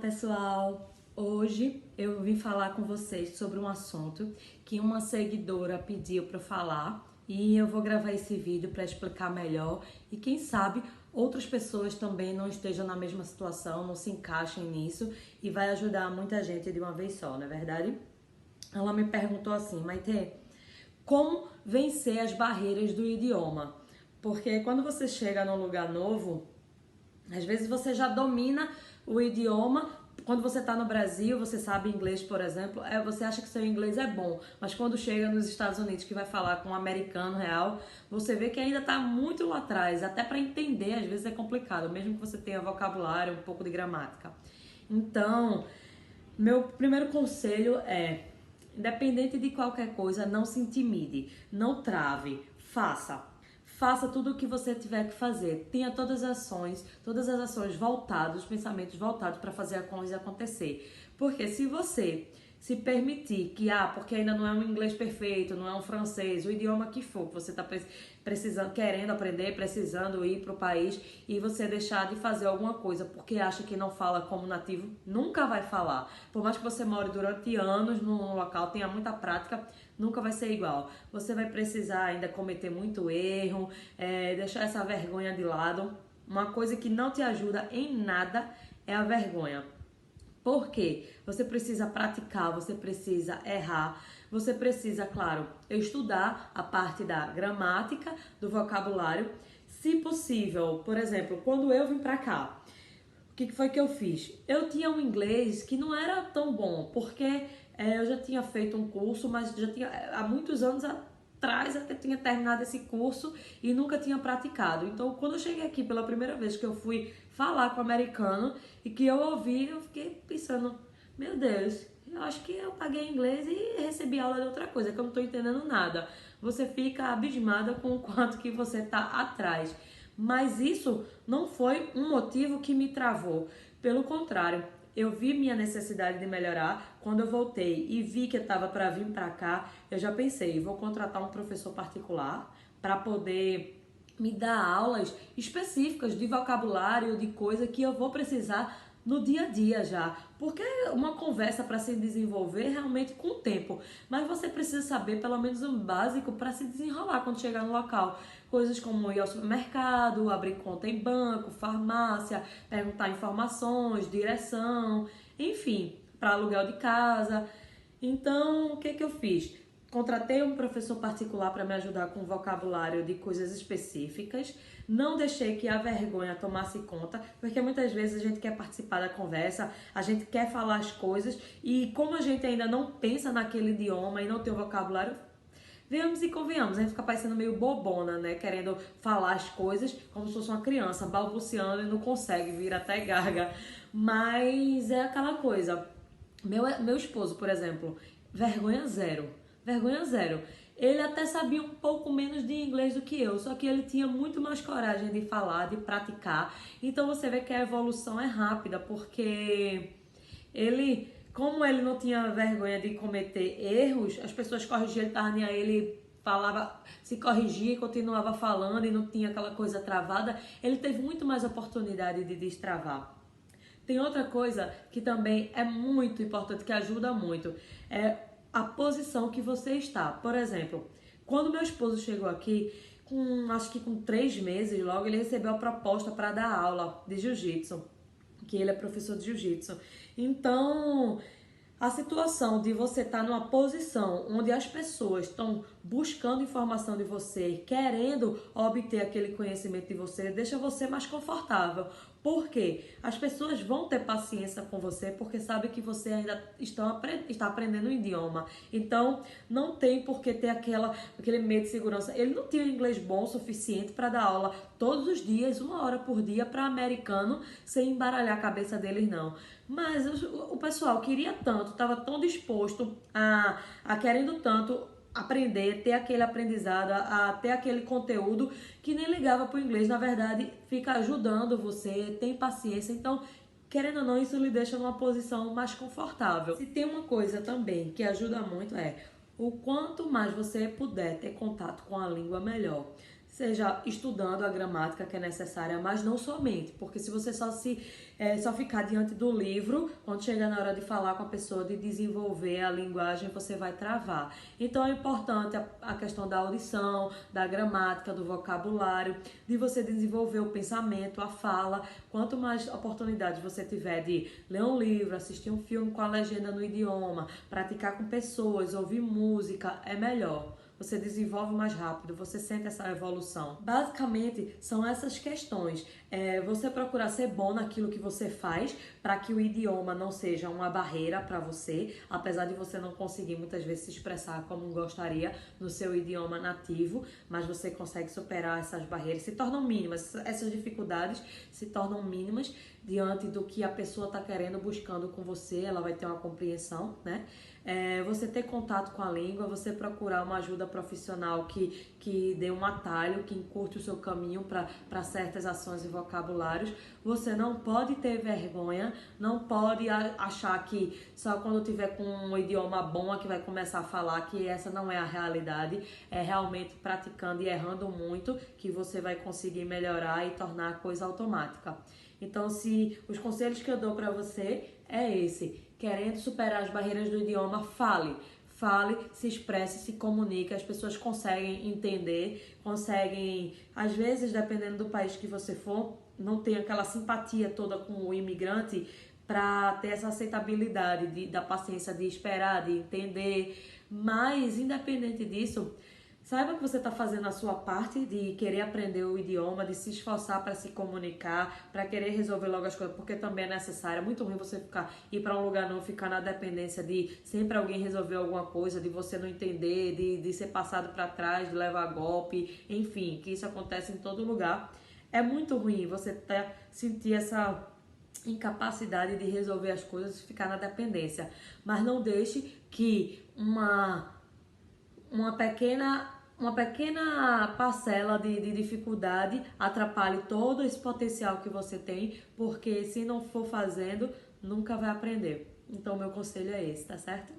pessoal! Hoje eu vim falar com vocês sobre um assunto que uma seguidora pediu para falar e eu vou gravar esse vídeo para explicar melhor e quem sabe outras pessoas também não estejam na mesma situação, não se encaixem nisso e vai ajudar muita gente de uma vez só, não é verdade? Ela me perguntou assim: Maite, como vencer as barreiras do idioma? Porque quando você chega num lugar novo, às vezes você já domina o idioma. Quando você está no Brasil, você sabe inglês, por exemplo, você acha que seu inglês é bom, mas quando chega nos Estados Unidos, que vai falar com um americano real, você vê que ainda está muito lá atrás, até para entender, às vezes é complicado, mesmo que você tenha vocabulário, um pouco de gramática. Então, meu primeiro conselho é, independente de qualquer coisa, não se intimide, não trave, faça. Faça tudo o que você tiver que fazer. Tenha todas as ações voltadas, os pensamentos voltados para fazer a coisa acontecer. Porque se você se permitir que, porque ainda não é um inglês perfeito, não é um francês, o idioma que for, que você está precisando, querendo aprender, precisando ir para o país, e você deixar de fazer alguma coisa porque acha que não fala como nativo, nunca vai falar. Por mais que você more durante anos num local, tenha muita prática, nunca vai ser igual. Você vai precisar ainda cometer muito erro, deixar essa vergonha de lado. Uma coisa que não te ajuda em nada é a vergonha. Por quê? Você precisa praticar, você precisa errar, você precisa, claro, estudar a parte da gramática, do vocabulário. Se possível, por exemplo, quando eu vim pra cá, o que foi que eu fiz? Eu tinha um inglês que não era tão bom, porque eu já tinha feito um curso, mas já tinha há muitos anos atrás até tinha terminado esse curso e nunca tinha praticado. Então, quando eu cheguei aqui pela primeira vez que eu fui falar com o americano e que eu ouvi, eu fiquei pensando, meu Deus, eu acho que eu paguei inglês e recebi aula de outra coisa, que eu não tô entendendo nada. Você fica abismada com o quanto que você tá atrás. Mas isso não foi um motivo que me travou. Pelo contrário, eu vi minha necessidade de melhorar. Quando eu voltei e vi que eu estava para vir para cá, eu já pensei, vou contratar um professor particular para poder me dar aulas específicas de vocabulário, de coisa que eu vou precisar no dia a dia já, porque é uma conversa para se desenvolver realmente com o tempo, mas você precisa saber pelo menos um básico para se desenrolar quando chegar no local, coisas como ir ao supermercado, abrir conta em banco, farmácia, perguntar informações, direção, enfim, para aluguel de casa. Então, o que eu fiz? Contratei um professor particular para me ajudar com vocabulário de coisas específicas. Não deixei que a vergonha tomasse conta, porque muitas vezes a gente quer participar da conversa, a gente quer falar as coisas e como a gente ainda não pensa naquele idioma e não tem o vocabulário, venhamos e convenhamos, a gente fica parecendo meio bobona, né? Querendo falar as coisas como se fosse uma criança, balbuciando e não consegue, vira até gaga. Mas é aquela coisa. Meu esposo, por exemplo, vergonha zero. Vergonha zero. Ele até sabia um pouco menos de inglês do que eu, só que ele tinha muito mais coragem de falar, de praticar. Então você vê que a evolução é rápida, porque ele, como ele não tinha vergonha de cometer erros, as pessoas corrigiam, ele tava nem aí, ele falava, se corrigia e continuava falando e não tinha aquela coisa travada. Ele teve muito mais oportunidade de destravar. Tem outra coisa que também é muito importante, que ajuda muito, é a posição que você está. Por exemplo, quando meu esposo chegou aqui, acho que com 3 meses logo, ele recebeu a proposta para dar aula de jiu-jitsu, que ele é professor de jiu-jitsu. Então, a situação de você estar numa posição onde as pessoas estão buscando informação de você, querendo obter aquele conhecimento de você, deixa você mais confortável. Por quê? As pessoas vão ter paciência com você porque sabem que você ainda está aprendendo o idioma. Então, não tem por que ter aquele medo de segurança. Ele não tinha inglês bom o suficiente para dar aula todos os dias, 1 hora por dia, para americano, sem embaralhar a cabeça deles, não. Mas o pessoal queria tanto, estava tão disposto a querendo tanto aprender, ter aquele aprendizado, a ter aquele conteúdo, que nem ligava para o inglês. Na verdade, fica ajudando você, tem paciência. Então, querendo ou não, isso lhe deixa numa posição mais confortável. Se tem uma coisa também que ajuda muito o quanto mais você puder ter contato com a língua, melhor. seja estudando a gramática que é necessária, mas não somente, porque se você só ficar diante do livro, quando chegar na hora de falar com a pessoa, de desenvolver a linguagem, você vai travar. Então é importante a questão da audição, da gramática, do vocabulário, de você desenvolver o pensamento, a fala. Quanto mais oportunidades você tiver de ler um livro, assistir um filme com a legenda no idioma, praticar com pessoas, ouvir música, é melhor. Você desenvolve mais rápido, você sente essa evolução. Basicamente, são essas questões. Você procurar ser bom naquilo que você faz, para que o idioma não seja uma barreira para você, apesar de você não conseguir muitas vezes se expressar como gostaria no seu idioma nativo, mas você consegue superar essas barreiras, se tornam mínimas, essas dificuldades se tornam mínimas diante do que a pessoa está querendo, buscando com você, ela vai ter uma compreensão, né? Você ter contato com a língua, você procurar uma ajuda profissional que dê um atalho, que encurte o seu caminho para certas ações e vocabulários. Você não pode ter vergonha, não pode achar que só quando tiver com um idioma bom é que vai começar a falar, que essa não é a realidade. É realmente praticando e errando muito que você vai conseguir melhorar e tornar a coisa automática. Então, se os conselhos que eu dou para você é esse: querendo superar as barreiras do idioma, fale, se expresse, se comunique. As pessoas conseguem entender, conseguem, às vezes, dependendo do país que você for, não tem aquela simpatia toda com o imigrante para ter essa aceitabilidade da paciência de esperar, de entender. Mas, independente disso, saiba que você está fazendo a sua parte de querer aprender o idioma, de se esforçar para se comunicar, para querer resolver logo as coisas, porque também é necessário. É muito ruim você ir para um lugar não, ficar na dependência de sempre alguém resolver alguma coisa, de você não entender, de ser passado para trás, de levar golpe, enfim, que isso acontece em todo lugar. É muito ruim você sentir essa incapacidade de resolver as coisas e ficar na dependência. Mas não deixe que uma pequena parcela de dificuldade atrapalhe todo esse potencial que você tem, porque se não for fazendo, nunca vai aprender. Então, meu conselho é esse, tá certo?